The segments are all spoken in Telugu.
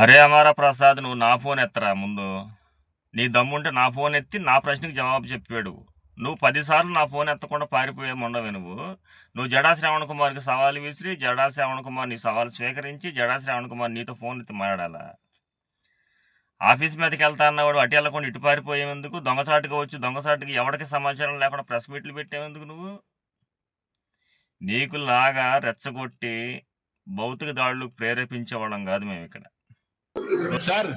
అరే అమారా ప్రసాద్, నువ్వు నా ఫోన్ ఎత్తరా ముందు. నీ దమ్ముంటే నా ఫోన్ ఎత్తి నా ప్రశ్నకి జవాబు చెప్పాడు. నువ్వు 10 సార్లు నా ఫోన్ ఎత్తకుండా పారిపోయే ఉండవే నువ్వు జడా శ్రావణ్ కుమార్కి సవాలు విసిరి, జడా శ్రావణ్ కుమార్ నీ సవాలు స్వీకరించి, జడా శ్రావణ్ కుమార్ నీతో ఫోన్ ఎత్తి మాట్లాడాలా? ఆఫీస్ మీదకి వెళ్తా అన్నవాడు అటు వెళ్ళకుండా ఇటు పారిపోయేందుకు? దొంగసాటుగా వచ్చి దొంగసాటుగా ఎవరికి సమాచారం లేకుండా ప్రెస్ మీట్లు పెట్టేందుకు నువ్వు? నీకులాగా రెచ్చగొట్టి భౌతిక దాడులకు ప్రేరేపించేవాళ్ళం కాదు మేము ఇక్కడ. సార్,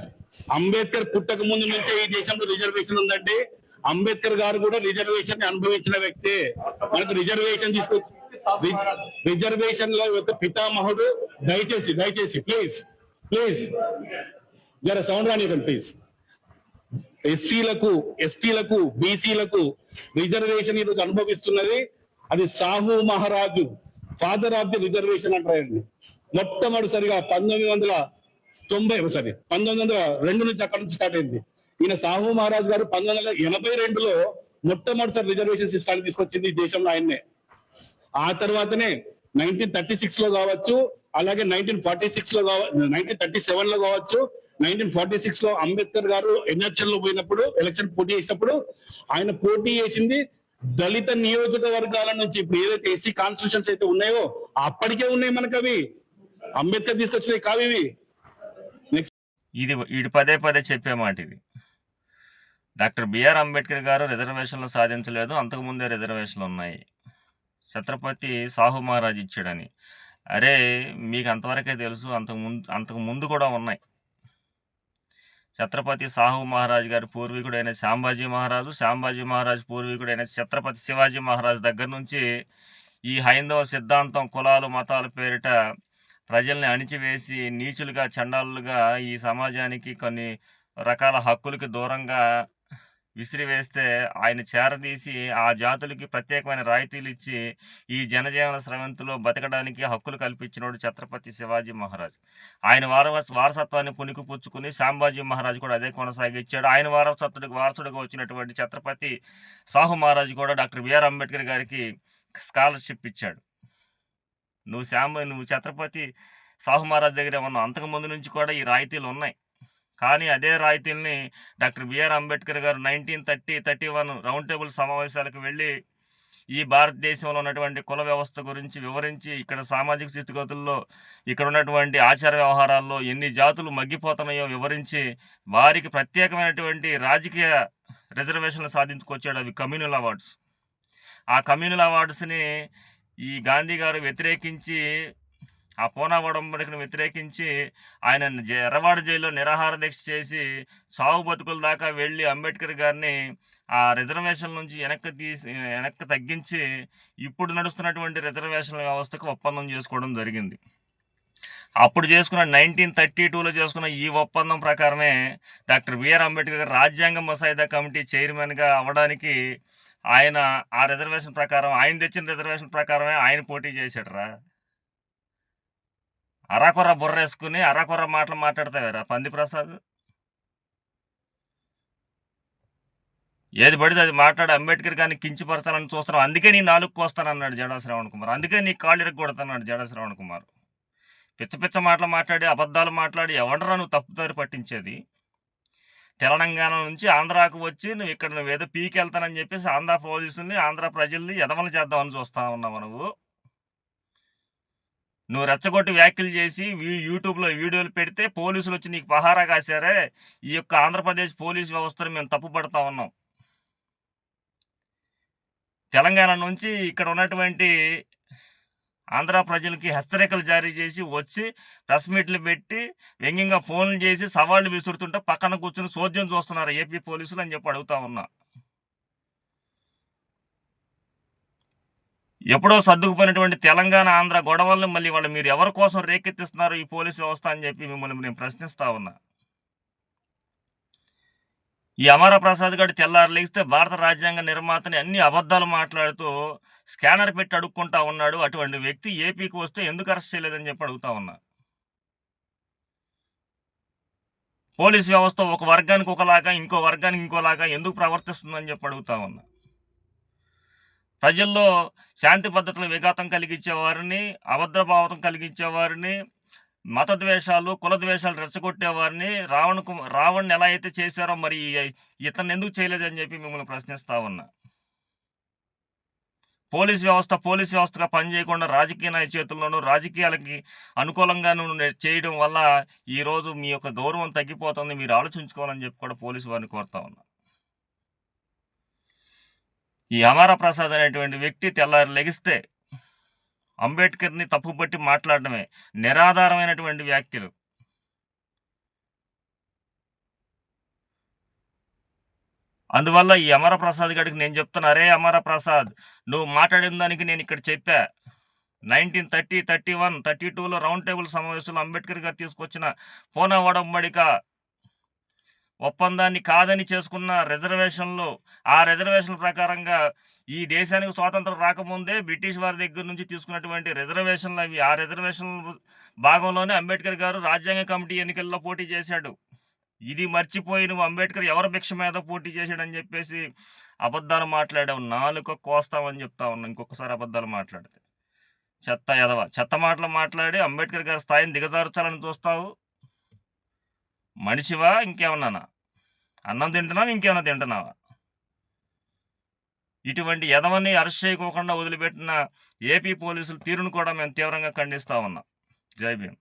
అంబేద్కర్ పుట్టక ముందు నుంచే ఈ దేశంలో రిజర్వేషన్ ఉందంటే అంబేద్కర్ గారు కూడా రిజర్వేషన్ అనుభవించిన వ్యక్తే. మనకు రిజర్వేషన్ రిజర్వేషన్ లో యొక్క పితామహుడు. దయచేసి ప్లీజ్ జర సౌండ్ రానివ్వండి ప్లీజ్. ఎస్టీలకు బీసీలకు రిజర్వేషన్ ఈరోజు అనుభవిస్తున్నది అది సాహు మహారాజు, ఫాదర్ ఆఫ్ ది రిజర్వేషన్ అంటారండి. మొట్టమొదటిసారిగా 1902 నుంచి అక్కడ నుంచి స్టార్ట్ అయింది. ఈయన సాహు మహారాజ్ గారు 1982లో మొట్టమొదటిసారి రిజర్వేషన్ సిస్టాన్ని తీసుకొచ్చింది ఈ దేశంలో ఆయన్నే. ఆ తర్వాతనే 1936 లో కావచ్చు, అలాగే 1947 లో కావచ్చు, 1946 లో అంబేద్కర్ గారు ఎన్ఎస్ఎల్ లో పోయినప్పుడు ఎలక్షన్ పోటీ చేసినప్పుడు ఆయన పోటీ చేసింది దళిత నియోజకవర్గాల నుంచి. ఇప్పుడు ఏదైతే ఎస్సీ కాన్స్టిట్యూషన్స్ అయితే ఉన్నాయో అప్పటికే ఉన్నాయి మనకు, అవి అంబేద్కర్ తీసుకొచ్చినాయి కావు ఇవి. ఇది వీడు పదే పదే చెప్పే మాట ఇది. డాక్టర్ బిఆర్ అంబేద్కర్ గారు రిజర్వేషన్లు సాధించలేదు, అంతకుముందే రిజర్వేషన్లు ఉన్నాయి, ఛత్రపతి సాహు మహారాజ్ ఇచ్చాడని. అరే, మీకు అంతవరకే తెలుసు, అంతకు ముందు కూడా ఉన్నాయి. ఛత్రపతి సాహు మహారాజ్ గారి పూర్వీకుడైన శాంబాజీ మహారాజ్ పూర్వీకుడైన ఛత్రపతి శివాజీ మహారాజ్ దగ్గర నుంచి ఈ హైందవ సిద్ధాంతం, కులాలు, మతాల పేరిట ప్రజల్ని అణిచివేసి నీచులుగా, చండాలుగా ఈ సమాజానికి కొన్ని రకాల హక్కులకి దూరంగా విసిరివేస్తే ఆయన చేరదీసి ఆ జాతులకి ప్రత్యేకమైన రాయితీలు ఇచ్చి ఈ జనజీవన స్రవంతిలో బతకడానికి హక్కులు కల్పించినోడు ఛత్రపతి శివాజీ మహారాజ్. ఆయన వారసత్వాన్ని పుణికిపుచ్చుకుని శాంబాజీ మహారాజ్ కూడా అదే కొనసాగించాడు. ఆయన వారసుడిగా వచ్చినటువంటి ఛత్రపతి సాహు మహారాజ్ కూడా డాక్టర్ బిఆర్ అంబేద్కర్ గారికి స్కాలర్షిప్ ఇచ్చాడు. నువ్వు ఛత్రపతి సాహు మహారాజ్ దగ్గర ఉన్నావు. అంతకుముందు నుంచి కూడా ఈ రాయితీలు ఉన్నాయి. కానీ అదే రాయితీల్ని డాక్టర్ బిఆర్ అంబేద్కర్ గారు 1931 రౌండ్ టేబుల్ సమావేశాలకు వెళ్ళి ఈ భారతదేశంలో ఉన్నటువంటి కుల వ్యవస్థ గురించి వివరించి, ఇక్కడ సామాజిక స్థితిగతుల్లో, ఇక్కడ ఉన్నటువంటి ఆచార వ్యవహారాల్లో ఎన్ని జాతులు మగ్గిపోతున్నాయో వివరించి వారికి ప్రత్యేకమైనటువంటి రాజకీయ రిజర్వేషన్లు సాధించుకొచ్చాడు. అవి కమ్యూనల్ అవార్డ్స్. ఆ కమ్యూనల్ అవార్డ్స్ని ఈ గాంధీ గారు వ్యతిరేకించి, ఆ పూనా ఒడంబడికను వ్యతిరేకించి ఆయన ఎర్రవాడ జైల్లో నిరాహార దీక్ష చేసి సాగు బతుకుల దాకా వెళ్ళి అంబేద్కర్ గారిని ఆ రిజర్వేషన్ నుంచి వెనక్కి తగ్గించి ఇప్పుడు నడుస్తున్నటువంటి రిజర్వేషన్ల వ్యవస్థకు ఒప్పందం చేసుకోవడం జరిగింది. అప్పుడు చేసుకున్న 1932లో చేసుకున్న ఈ ఒప్పందం ప్రకారమే డాక్టర్ బిఆర్ అంబేద్కర్ గారు రాజ్యాంగ ముసాయిదా కమిటీ చైర్మన్గా అవ్వడానికి ఆయన ఆ రిజర్వేషన్ ప్రకారం, ఆయన తెచ్చిన రిజర్వేషన్ ప్రకారమే ఆయన పోటీ చేశాడురా. అరాకొర బుర్రేసుకుని అరాకొర మాటలు మాట్లాడతావేరా పంది ప్రసాద్. ఏది పడితే అది మాట్లాడి అంబేద్కర్ గారిని కించపరచాలని చూస్తున్నావు. అందుకే నీ నాలుగు కోస్తానన్నాడు జడా శ్రావణ్ కుమార్. అందుకే నీ కాళ్ళు ఇరగొడతాన్నాడు జడా శ్రావణ్ కుమార్. పిచ్చ మాటలు మాట్లాడి, అబద్ధాలు మాట్లాడి ఎవడరా నువ్వు తప్పుదారి పట్టించేది? తెలంగాణ నుంచి ఆంధ్రాకు వచ్చి నువ్వు ఏదో పీకి వెళ్తానని చెప్పేసి ఆంధ్ర పోలీసుల్ని, ఆంధ్ర ప్రజల్ని ఎదవలు చేద్దామని చూస్తా ఉన్నావు నువ్వు రెచ్చగొట్టి వ్యాఖ్యలు చేసి యూట్యూబ్లో వీడియోలు పెడితే పోలీసులు వచ్చి నీకు పహారా కాశారే. ఈ యొక్క ఆంధ్రప్రదేశ్ పోలీసు వ్యవస్థను మేము తప్పుపడతా ఉన్నాం. తెలంగాణ నుంచి ఇక్కడ ఉన్నటువంటి ఆంధ్ర ప్రజలకి హెచ్చరికలు జారీ చేసి వచ్చి ప్రెస్ మీట్లు పెట్టి వ్యంగ్యంగా ఫోన్లు చేసి సవాళ్లు విసురుతుంటే పక్కన కూర్చుని చోద్యం చూస్తున్నారు ఏపీ పోలీసులు అని చెప్పి అడుగుతా ఉన్నా. ఎప్పుడో సర్దుకుపోయినటువంటి తెలంగాణ, ఆంధ్ర గొడవల్ని మళ్ళీ మీరు ఎవరి కోసం రేకెత్తిస్తున్నారు ఈ పోలీసు వ్యవస్థ అని చెప్పి మిమ్మల్ని నేను ప్రశ్నిస్తా ఉన్నా. ఈ అమర ప్రసాద్ గారు తెల్లారు లేస్తే భారత రాజ్యాంగ నిర్మాతని అన్ని అబద్ధాలు మాట్లాడుతూ స్కానర్ పెట్టి అడుక్కుంటా ఉన్నాడు. అటువంటి వ్యక్తి ఏపీకి వస్తే ఎందుకు అరెస్ట్ చేయలేదని చెప్పి అడుగుతా ఉన్నా. పోలీసు వ్యవస్థ ఒక వర్గానికి ఒకలాగా, ఇంకో వర్గానికి ఇంకోలాగా ఎందుకు ప్రవర్తిస్తుందని చెప్పి అడుగుతా ఉన్నా. ప్రజల్లో శాంతి భద్రతల విఘాతం కలిగించేవారిని, అభద్రభావం కలిగించేవారిని, మత ద్వేషాలు, కుల ద్వేషాలు రెచ్చగొట్టే వారిని రావణ్‌ని ఎలా అయితే చేశారో మరి ఇతన్ని ఎందుకు చేయలేదని చెప్పి మిమ్మల్ని ప్రశ్నిస్తా ఉన్నా. పోలీస్ వ్యవస్థగా పనిచేయకుండా రాజకీయ నాయకుల చేతుల్లోనూ, రాజకీయాలకి అనుకూలంగాను చేయడం వల్ల ఈరోజు మీ యొక్క గౌరవం తగ్గిపోతుంది. మీరు ఆలోచించుకోవాలని చెప్పి కూడా పోలీసు వారిని కోరుతా ఉన్నా. ఈ అమర ప్రసాద్ అనేటువంటి వ్యక్తి తెల్లారి లెగిస్తే అంబేద్కర్‌ని తప్పుపట్టి మాట్లాడడమే నిరాధారమైనటువంటి వ్యాఖ్యలు. అందువల్ల ఈ అమర ప్రసాద్ గాడికి నేను చెప్తున్నా, "అరే అమర ప్రసాద్, నువ్వు మాట్లాడిన దానికి నేను ఇక్కడ చెప్పా. 1930, 31, 32లో రౌండ్ టేబుల్ సమావేశంలో అంబేద్కర్ గారు తీసుకొచ్చిన పూనా ఒడంబడిక ఒప్పందాన్ని కాదని చేసుకున్న రిజర్వేషన్లు, ఆ రిజర్వేషన్ల ప్రకారంగా ఈ దేశానికి స్వాతంత్రం రాకముందే బ్రిటిష్ వారి దగ్గర నుంచి తీసుకున్నటువంటి రిజర్వేషన్లు అవి. ఆ రిజర్వేషన్ల భాగంలోనే అంబేద్కర్ గారు రాజ్యాంగ కమిటీ ఎన్నికల్లో పోటీ చేశాడు. ఇది మర్చిపోయి నువ్వు అంబేద్కర్ ఎవరి భిక్ష మీద పోటీ చేశాడని చెప్పేసి అబద్ధాలు మాట్లాడావు. నాలుక కోస్తావని చెప్తా ఉన్నా ఇంకొకసారి అబద్ధాలు మాట్లాడితే. చెత్త ఎదవ. చెత్త మాటలు మాట్లాడి అంబేద్కర్ గారి స్థాయిని దిగజార్చాలని చూస్తావు. మనిషివా ఇంకేమన్నానా? అన్నం తింటున్నావా? ఇంకేమన్నా తింటున్నావా? ఇటువంటి ఎదవని అరెస్ట్ చేయకోకుండా వదిలిపెట్టిన ఏపీ పోలీసుల తీరును కూడా మేము తీవ్రంగా ఖండిస్తా ఉన్నాం. జై భీమ్.